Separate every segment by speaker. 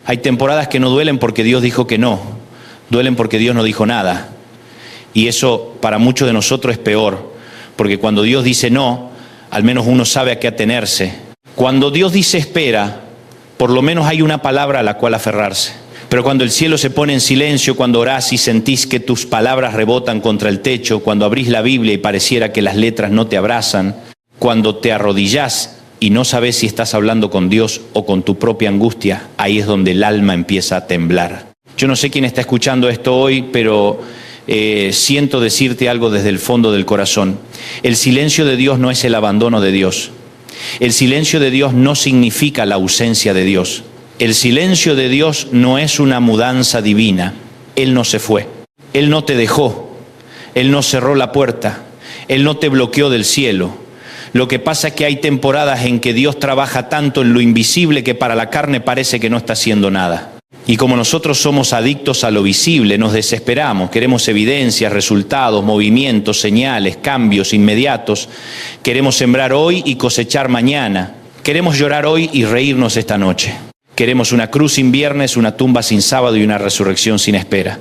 Speaker 1: Hay temporadas que no duelen porque Dios dijo que no, duelen porque Dios no dijo nada. Y eso para muchos de nosotros es peor, porque cuando Dios dice no, al menos uno sabe a qué atenerse. Cuando Dios dice espera, por lo menos hay una palabra a la cual aferrarse. Pero cuando el cielo se pone en silencio, cuando orás y sentís que tus palabras rebotan contra el techo, cuando abrís la Biblia y pareciera que las letras no te abrazan, cuando te arrodillás y no sabes si estás hablando con Dios o con tu propia angustia, ahí es donde el alma empieza a temblar. Yo no sé quién está escuchando esto hoy, pero siento decirte algo desde el fondo del corazón. El silencio de Dios no es el abandono de Dios. El silencio de Dios no significa la ausencia de Dios. El silencio de Dios no es una mudanza divina. Él no se fue. Él no te dejó. Él no cerró la puerta. Él no te bloqueó del cielo. Lo que pasa es que hay temporadas en que Dios trabaja tanto en lo invisible que para la carne parece que no está haciendo nada. Y como nosotros somos adictos a lo visible, nos desesperamos, queremos evidencias, resultados, movimientos, señales, cambios inmediatos. Queremos sembrar hoy y cosechar mañana. Queremos llorar hoy y reírnos esta noche. Queremos una cruz sin viernes, una tumba sin sábado y una resurrección sin espera.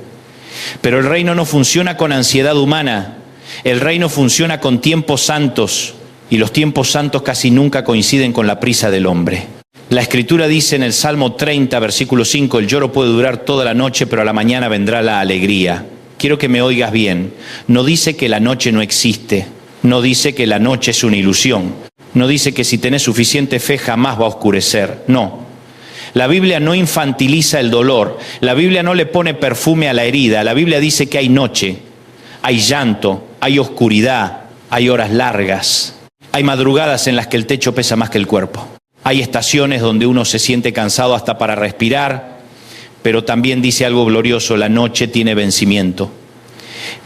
Speaker 1: Pero el reino no funciona con ansiedad humana. El reino funciona con tiempos santos. Y los tiempos santos casi nunca coinciden con la prisa del hombre. La Escritura dice en el Salmo 30, versículo 5, el lloro puede durar toda la noche, pero a la mañana vendrá la alegría. Quiero que me oigas bien. No dice que la noche no existe. No dice que la noche es una ilusión. No dice que si tenés suficiente fe jamás va a oscurecer. No. La Biblia no infantiliza el dolor. La Biblia no le pone perfume a la herida. La Biblia dice que hay noche, hay llanto, hay oscuridad, hay horas largas. Hay madrugadas en las que el techo pesa más que el cuerpo. Hay estaciones donde uno se siente cansado hasta para respirar, pero también dice algo glorioso, la noche tiene vencimiento.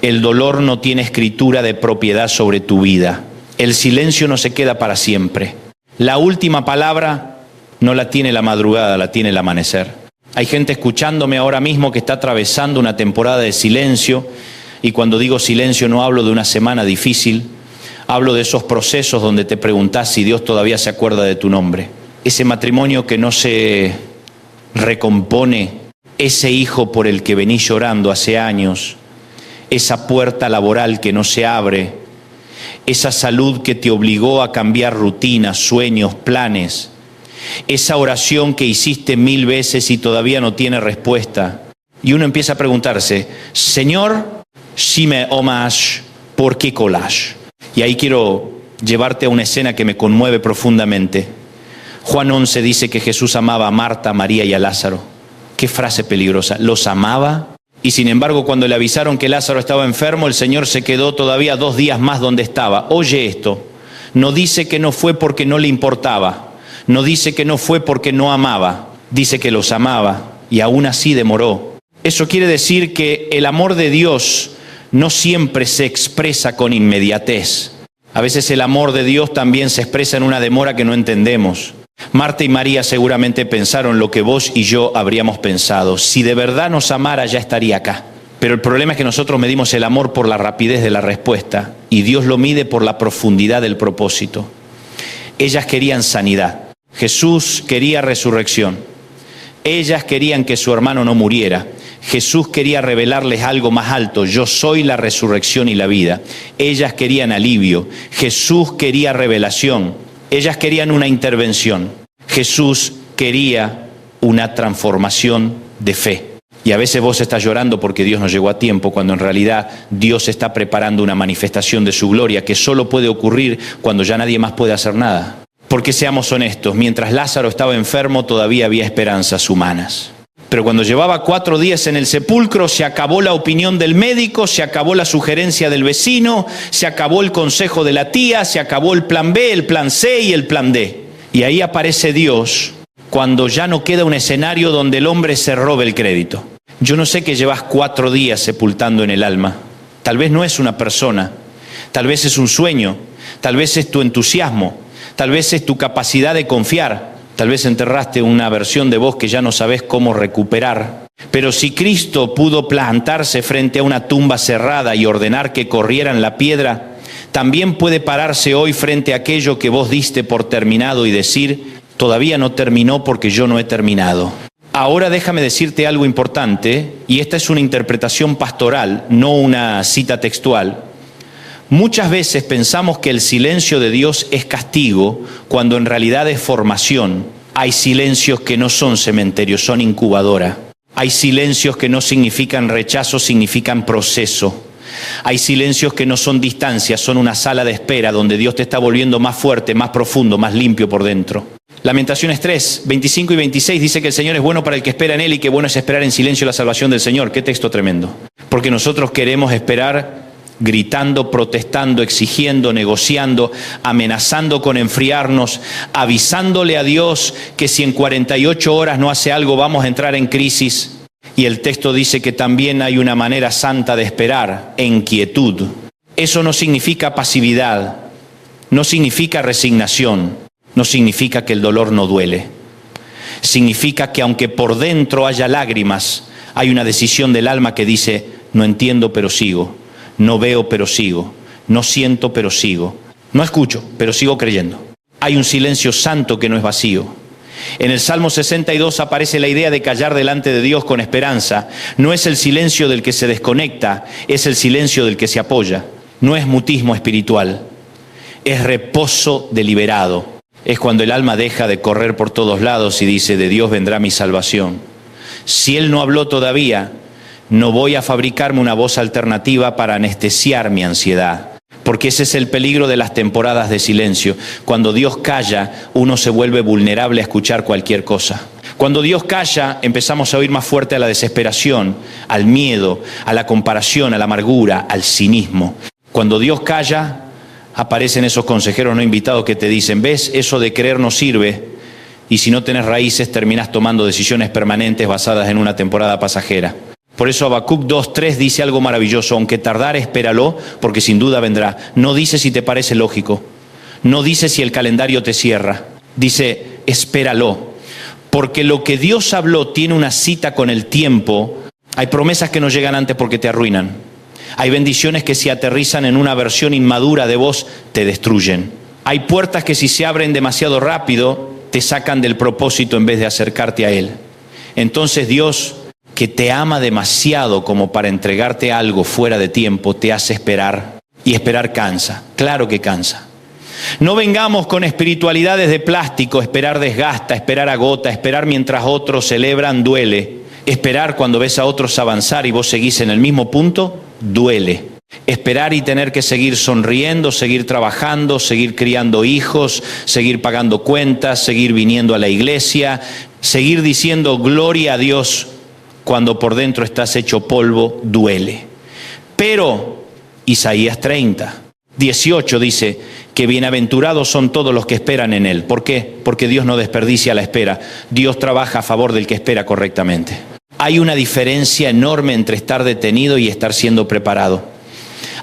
Speaker 1: El dolor no tiene escritura de propiedad sobre tu vida. El silencio no se queda para siempre. La última palabra no la tiene la madrugada, la tiene el amanecer. Hay gente escuchándome ahora mismo que está atravesando una temporada de silencio, y cuando digo silencio no hablo de una semana difícil. Hablo de esos procesos donde te preguntás si Dios todavía se acuerda de tu nombre. Ese matrimonio que no se recompone, ese hijo por el que venís llorando hace años, esa puerta laboral que no se abre, esa salud que te obligó a cambiar rutinas, sueños, planes, esa oración que hiciste 1000 veces y todavía no tiene respuesta. Y uno empieza a preguntarse, Señor, si me amas, ¿por qué collage? Y ahí quiero llevarte a una escena que me conmueve profundamente. Juan 11 dice que Jesús amaba a Marta, a María y a Lázaro. Qué frase peligrosa. Los amaba y sin embargo cuando le avisaron que Lázaro estaba enfermo, el Señor se quedó todavía 2 días más donde estaba. Oye esto, no dice que no fue porque no le importaba. No dice que no fue porque no amaba. Dice que los amaba y aún así demoró. Eso quiere decir que el amor de Dios no siempre se expresa con inmediatez. A veces el amor de Dios también se expresa en una demora que no entendemos. Marta y María seguramente pensaron lo que vos y yo habríamos pensado. Si de verdad nos amara ya estaría acá. Pero el problema es que nosotros medimos el amor por la rapidez de la respuesta y Dios lo mide por la profundidad del propósito. Ellas querían sanidad. Jesús quería resurrección. Ellas querían que su hermano no muriera. Jesús quería revelarles algo más alto. Yo soy la resurrección y la vida. Ellas querían alivio. Jesús quería revelación. Ellas querían una intervención. Jesús quería una transformación de fe. Y a veces vos estás llorando porque Dios no llegó a tiempo, cuando en realidad Dios está preparando una manifestación de su gloria que solo puede ocurrir cuando ya nadie más puede hacer nada. Porque seamos honestos, mientras Lázaro estaba enfermo todavía había esperanzas humanas. Pero cuando llevaba 4 días en el sepulcro, se acabó la opinión del médico, se acabó la sugerencia del vecino, se acabó el consejo de la tía, se acabó el plan B, el plan C y el plan D. Y ahí aparece Dios cuando ya no queda un escenario donde el hombre se robe el crédito. Yo no sé que llevas 4 días sepultando en el alma. Tal vez no es una persona, tal vez es un sueño, tal vez es tu entusiasmo, tal vez es tu capacidad de confiar. Tal vez enterraste una versión de vos que ya no sabés cómo recuperar. Pero si Cristo pudo plantarse frente a una tumba cerrada y ordenar que corrieran la piedra, también puede pararse hoy frente a aquello que vos diste por terminado y decir, todavía no terminó porque yo no he terminado. Ahora déjame decirte algo importante, y esta es una interpretación pastoral, no una cita textual. Muchas veces pensamos que el silencio de Dios es castigo, cuando en realidad es formación. Hay silencios que no son cementerios, son incubadora. Hay silencios que no significan rechazo, significan proceso. Hay silencios que no son distancia, son una sala de espera donde Dios te está volviendo más fuerte, más profundo, más limpio por dentro. Lamentaciones 3, 25 y 26 dice que el Señor es bueno para el que espera en Él y que bueno es esperar en silencio la salvación del Señor. Qué texto tremendo. Porque nosotros queremos esperar gritando, protestando, exigiendo, negociando, amenazando con enfriarnos, avisándole a Dios que si en 48 horas no hace algo vamos a entrar en crisis. Y el texto dice que también hay una manera santa de esperar, en quietud. Eso no significa pasividad, no significa resignación, no significa que el dolor no duele. Significa que aunque por dentro haya lágrimas, hay una decisión del alma que dice, no entiendo pero sigo, no veo pero sigo, no siento pero sigo, no escucho pero sigo creyendo. Hay un silencio santo que no es vacío. En el Salmo 62 aparece la idea de callar delante de Dios con esperanza. No es el silencio del que se desconecta, es el silencio del que se apoya. No es mutismo espiritual, es reposo deliberado. Es cuando el alma deja de correr por todos lados y dice, de Dios vendrá mi salvación. Si Él no habló todavía, no voy a fabricarme una voz alternativa para anestesiar mi ansiedad. Porque ese es el peligro de las temporadas de silencio. Cuando Dios calla, uno se vuelve vulnerable a escuchar cualquier cosa. Cuando Dios calla, empezamos a oír más fuerte a la desesperación, al miedo, a la comparación, a la amargura, al cinismo. Cuando Dios calla, aparecen esos consejeros no invitados que te dicen, ¿ves? Eso de creer no sirve. Y si no tenés raíces, terminás tomando decisiones permanentes basadas en una temporada pasajera. Por eso Habacuc 2:3 dice algo maravilloso, aunque tardare, espéralo, porque sin duda vendrá. No dice si te parece lógico, no dice si el calendario te cierra, dice espéralo, porque lo que Dios habló tiene una cita con el tiempo. Hay promesas que no llegan antes porque te arruinan, hay bendiciones que si aterrizan en una versión inmadura de vos, te destruyen. Hay puertas que si se abren demasiado rápido, te sacan del propósito en vez de acercarte a Él. Entonces Dios, que te ama demasiado como para entregarte algo fuera de tiempo, te hace esperar. Y esperar cansa, claro que cansa. No vengamos con espiritualidades de plástico, esperar desgasta, esperar agota, esperar mientras otros celebran duele. Esperar cuando ves a otros avanzar y vos seguís en el mismo punto, duele. Esperar y tener que seguir sonriendo, seguir trabajando, seguir criando hijos, seguir pagando cuentas, seguir viniendo a la iglesia, seguir diciendo gloria a Dios, cuando por dentro estás hecho polvo, duele. Pero Isaías 30, 18 dice que bienaventurados son todos los que esperan en Él. ¿Por qué? Porque Dios no desperdicia la espera. Dios trabaja a favor del que espera correctamente. Hay una diferencia enorme entre estar detenido y estar siendo preparado.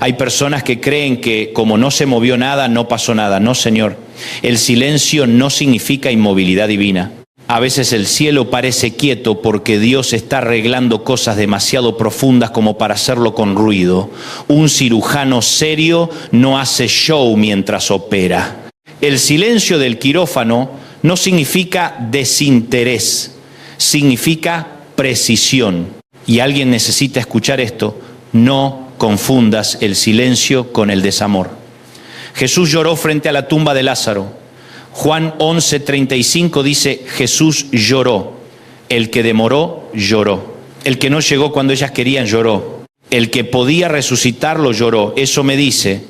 Speaker 1: Hay personas que creen que como no se movió nada, no pasó nada. No, Señor. El silencio no significa inmovilidad divina. A veces el cielo parece quieto porque Dios está arreglando cosas demasiado profundas como para hacerlo con ruido. Un cirujano serio no hace show mientras opera. El silencio del quirófano no significa desinterés, significa precisión. Y alguien necesita escuchar esto, no confundas el silencio con el desamor. Jesús lloró frente a la tumba de Lázaro. Juan 11:35 dice, Jesús lloró. El que demoró, lloró. El que no llegó cuando ellas querían, lloró. El que podía resucitarlo, lloró. Eso me dice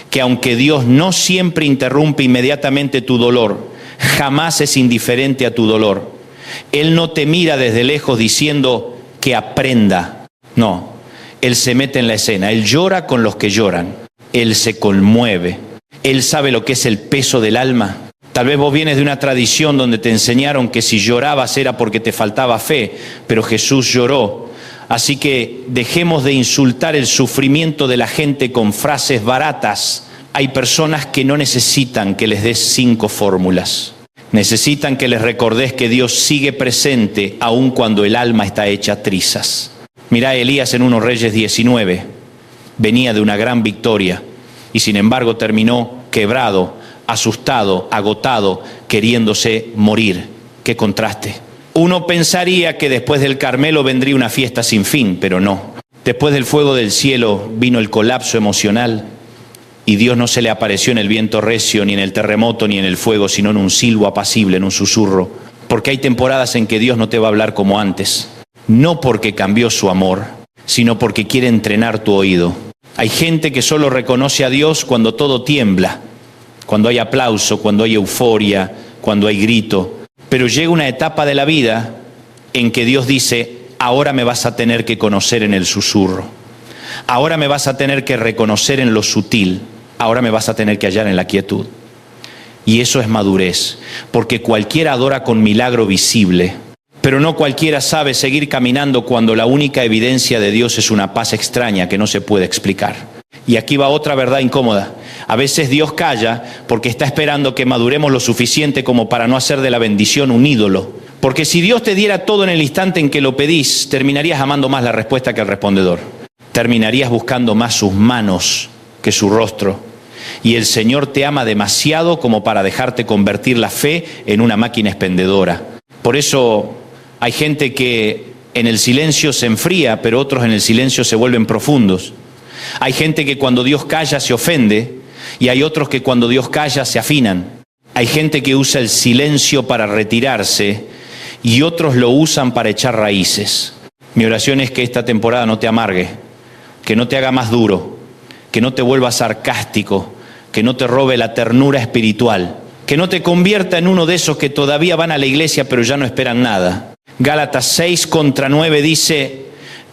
Speaker 1: que aunque Dios no siempre interrumpe inmediatamente tu dolor, jamás es indiferente a tu dolor. Él no te mira desde lejos diciendo que aprenda. No, Él se mete en la escena. Él llora con los que lloran. Él se conmueve. Él sabe lo que es el peso del alma. Tal vez vos vienes de una tradición donde te enseñaron que si llorabas era porque te faltaba fe, pero Jesús lloró. Así que dejemos de insultar el sufrimiento de la gente con frases baratas. Hay personas que no necesitan que les des 5 fórmulas. Necesitan que les recordés que Dios sigue presente aun cuando el alma está hecha trizas. Mirá a Elías en 1 Reyes 19. Venía de una gran victoria y sin embargo terminó quebrado, asustado, agotado, queriéndose morir. ¡Qué contraste! Uno pensaría que después del Carmelo vendría una fiesta sin fin, pero no. Después del fuego del cielo vino el colapso emocional y Dios no se le apareció en el viento recio, ni en el terremoto, ni en el fuego, sino en un silbo apacible, en un susurro. Porque hay temporadas en que Dios no te va a hablar como antes. No porque cambió su amor, sino porque quiere entrenar tu oído. Hay gente que solo reconoce a Dios cuando todo tiembla, cuando hay aplauso, cuando hay euforia, cuando hay grito. Pero llega una etapa de la vida en que Dios dice, ahora me vas a tener que conocer en el susurro. Ahora me vas a tener que reconocer en lo sutil. Ahora me vas a tener que hallar en la quietud. Y eso es madurez, porque cualquiera adora con milagro visible, pero no cualquiera sabe seguir caminando cuando la única evidencia de Dios es una paz extraña que no se puede explicar. Y aquí va otra verdad incómoda. A veces Dios calla porque está esperando que maduremos lo suficiente como para no hacer de la bendición un ídolo. Porque si Dios te diera todo en el instante en que lo pedís, terminarías amando más la respuesta que el respondedor. Terminarías buscando más sus manos que su rostro. Y el Señor te ama demasiado como para dejarte convertir la fe en una máquina expendedora. Por eso hay gente que en el silencio se enfría, pero otros en el silencio se vuelven profundos. Hay gente que cuando Dios calla se ofende, y hay otros que cuando Dios calla se afinan. Hay gente que usa el silencio para retirarse, y otros lo usan para echar raíces. Mi oración es que esta temporada no te amargue, que no te haga más duro, que no te vuelva sarcástico, que no te robe la ternura espiritual, que no te convierta en uno de esos que todavía van a la iglesia pero ya no esperan nada. Gálatas 6:9 dice,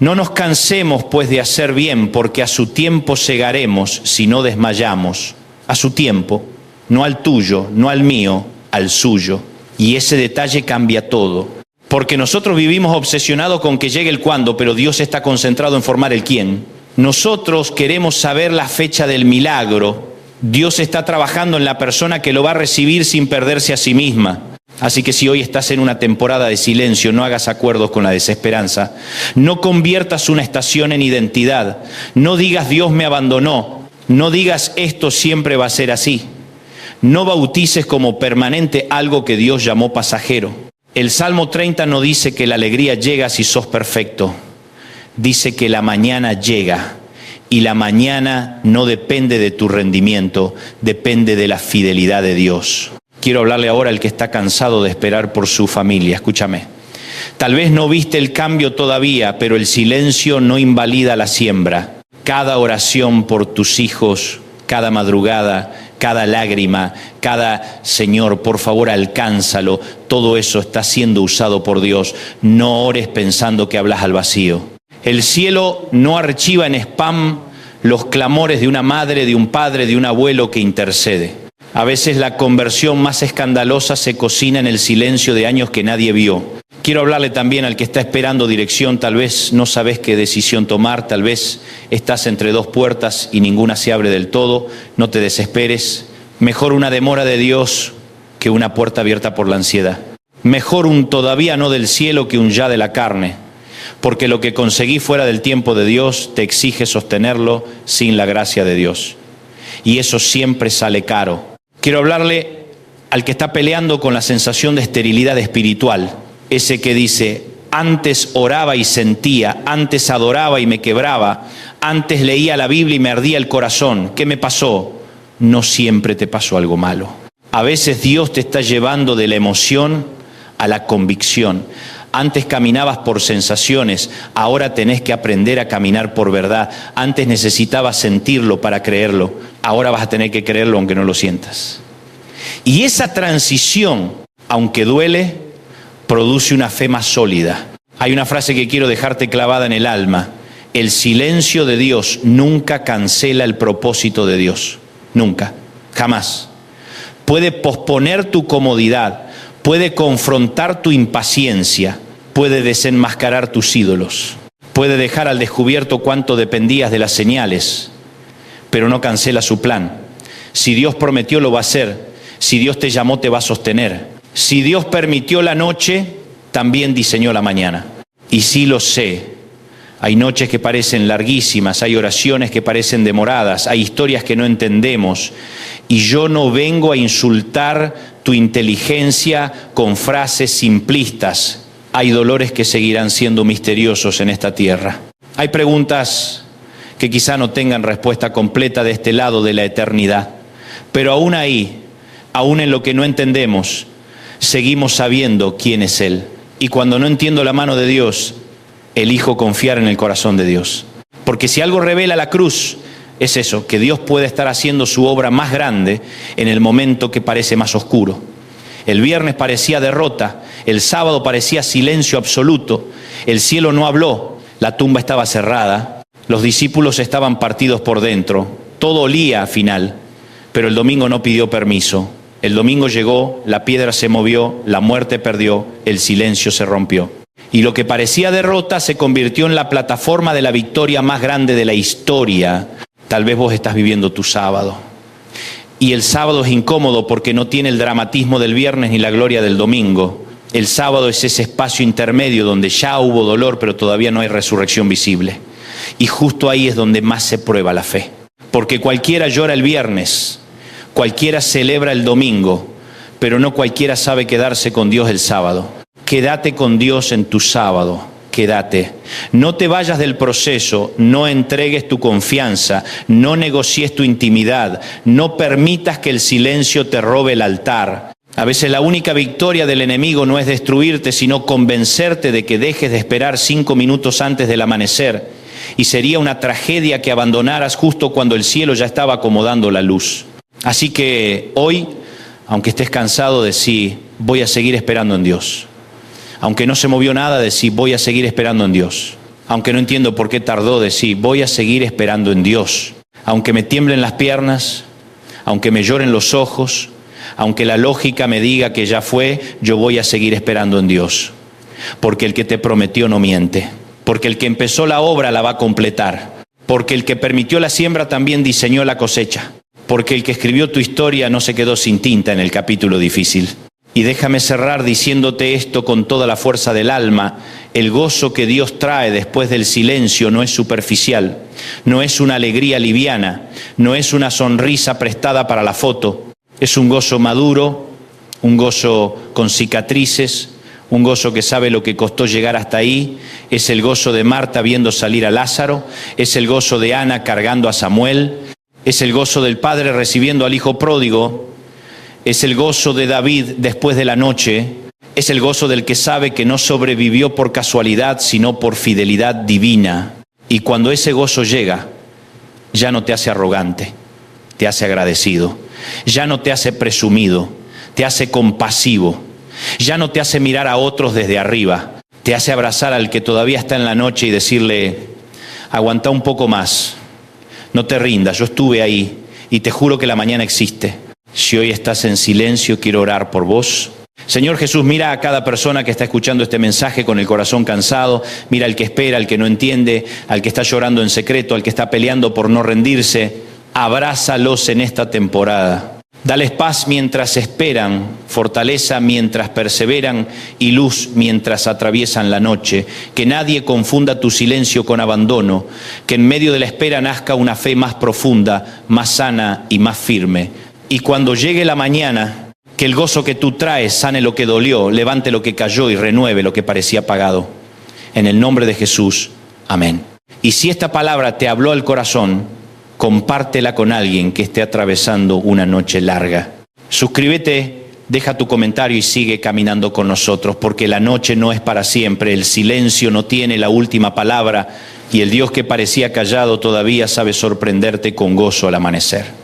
Speaker 1: no nos cansemos pues de hacer bien, porque a su tiempo segaremos si no desmayamos. A su tiempo, no al tuyo, no al mío, al suyo. Y ese detalle cambia todo. Porque nosotros vivimos obsesionados con que llegue el cuándo, pero Dios está concentrado en formar el quién. Nosotros queremos saber la fecha del milagro. Dios está trabajando en la persona que lo va a recibir sin perderse a sí misma. Así que si hoy estás en una temporada de silencio, no hagas acuerdos con la desesperanza. No conviertas una estación en identidad. No digas Dios me abandonó. No digas esto siempre va a ser así. No bautices como permanente algo que Dios llamó pasajero. El Salmo 30 no dice que la alegría llega si sos perfecto. Dice que la mañana llega. Y la mañana no depende de tu rendimiento, depende de la fidelidad de Dios. Quiero hablarle ahora al que está cansado de esperar por su familia. Escúchame. Tal vez no viste el cambio todavía, pero el silencio no invalida la siembra. Cada oración por tus hijos, cada madrugada, cada lágrima, cada Señor, por favor, alcánzalo. Todo eso está siendo usado por Dios. No ores pensando que hablas al vacío. El cielo no archiva en spam los clamores de una madre, de un padre, de un abuelo que intercede. A veces la conversión más escandalosa se cocina en el silencio de años que nadie vio. Quiero hablarle también al que está esperando dirección. Tal vez no sabes qué decisión tomar, tal vez estás entre dos puertas y ninguna se abre del todo. No te desesperes. Mejor una demora de Dios que una puerta abierta por la ansiedad. Mejor un todavía no del cielo que un ya de la carne. Porque lo que conseguí fuera del tiempo de Dios te exige sostenerlo sin la gracia de Dios. Y eso siempre sale caro. Quiero hablarle al que está peleando con la sensación de esterilidad espiritual. Ese que dice, antes oraba y sentía, antes adoraba y me quebraba, antes leía la Biblia y me ardía el corazón. ¿Qué me pasó? No siempre te pasó algo malo. A veces Dios te está llevando de la emoción a la convicción. Antes caminabas por sensaciones, ahora tenés que aprender a caminar por verdad. Antes necesitabas sentirlo para creerlo, ahora vas a tener que creerlo aunque no lo sientas. Y esa transición, aunque duele, produce una fe más sólida. Hay una frase que quiero dejarte clavada en el alma. El silencio de Dios nunca cancela el propósito de Dios. Nunca, jamás. Puede posponer tu comodidad, puede confrontar tu impaciencia, puede desenmascarar tus ídolos, puede dejar al descubierto cuánto dependías de las señales, pero no cancela su plan. Si Dios prometió, lo va a hacer. Si Dios te llamó, te va a sostener. Si Dios permitió la noche, también diseñó la mañana. Y sí lo sé. Hay noches que parecen larguísimas, hay oraciones que parecen demoradas, hay historias que no entendemos. Y yo no vengo a insultar tu inteligencia con frases simplistas. hay dolores que seguirán siendo misteriosos en esta tierra. Hay preguntas que quizá no tengan respuesta completa de este lado de la eternidad, pero aún ahí, aún en lo que no entendemos, seguimos sabiendo quién es Él. Y cuando no entiendo la mano de Dios, elijo confiar en el corazón de Dios. Porque si algo revela la cruz, es eso, que Dios puede estar haciendo su obra más grande en el momento que parece más oscuro. El viernes parecía derrota, el sábado parecía silencio absoluto, el cielo no habló, la tumba estaba cerrada, los discípulos estaban partidos por dentro, todo olía a final, pero el domingo no pidió permiso. El domingo llegó, la piedra se movió, la muerte perdió, el silencio se rompió. Y lo que parecía derrota se convirtió en la plataforma de la victoria más grande de la historia. Tal vez vos estás viviendo tu sábado. Y el sábado es incómodo porque no tiene el dramatismo del viernes ni la gloria del domingo. El sábado es ese espacio intermedio donde ya hubo dolor, pero todavía no hay resurrección visible. Y justo ahí es donde más se prueba la fe. Porque cualquiera llora el viernes, cualquiera celebra el domingo, pero no cualquiera sabe quedarse con Dios el sábado. Quédate con Dios en tu sábado, quédate. No te vayas del proceso, no entregues tu confianza, no negocies tu intimidad, no permitas que el silencio te robe el altar. A veces la única victoria del enemigo no es destruirte, sino convencerte de que dejes de esperar 5 minutos antes del amanecer. Y sería una tragedia que abandonaras justo cuando el cielo ya estaba acomodando la luz. Así que hoy, aunque estés cansado, decí, voy a seguir esperando en Dios. Aunque no se movió nada, decí, voy a seguir esperando en Dios. Aunque no entiendo por qué tardó, decí, voy a seguir esperando en Dios. Aunque me tiemblen las piernas, aunque me lloren los ojos, aunque la lógica me diga que ya fue, yo voy a seguir esperando en Dios. Porque el que te prometió no miente. Porque el que empezó la obra la va a completar. Porque el que permitió la siembra también diseñó la cosecha. Porque el que escribió tu historia no se quedó sin tinta en el capítulo difícil. Y déjame cerrar diciéndote esto con toda la fuerza del alma. El gozo que Dios trae después del silencio no es superficial, no es una alegría liviana, no es una sonrisa prestada para la foto. Es un gozo maduro, un gozo con cicatrices, un gozo que sabe lo que costó llegar hasta ahí. Es el gozo de Marta viendo salir a Lázaro, es el gozo de Ana cargando a Samuel, es el gozo del padre recibiendo al hijo pródigo. Es el gozo de David después de la noche, es el gozo del que sabe que no sobrevivió por casualidad, sino por fidelidad divina. Y cuando ese gozo llega, ya no te hace arrogante, te hace agradecido, ya no te hace presumido, te hace compasivo, ya no te hace mirar a otros desde arriba, te hace abrazar al que todavía está en la noche y decirle, aguanta un poco más, no te rindas, yo estuve ahí y te juro que la mañana existe. Si hoy estás en silencio, quiero orar por vos. Señor Jesús, mira a cada persona que está escuchando este mensaje con el corazón cansado. Mira al que espera, al que no entiende, al que está llorando en secreto, al que está peleando por no rendirse. Abrázalos en esta temporada. Dales paz mientras esperan, fortaleza mientras perseveran y luz mientras atraviesan la noche. Que nadie confunda tu silencio con abandono. Que en medio de la espera nazca una fe más profunda, más sana y más firme. Y cuando llegue la mañana, que el gozo que tú traes sane lo que dolió, levante lo que cayó y renueve lo que parecía apagado. En el nombre de Jesús, amén. Y si esta palabra te habló al corazón, compártela con alguien que esté atravesando una noche larga. Suscríbete, deja tu comentario y sigue caminando con nosotros, porque la noche no es para siempre, el silencio no tiene la última palabra y el Dios que parecía callado todavía sabe sorprenderte con gozo al amanecer.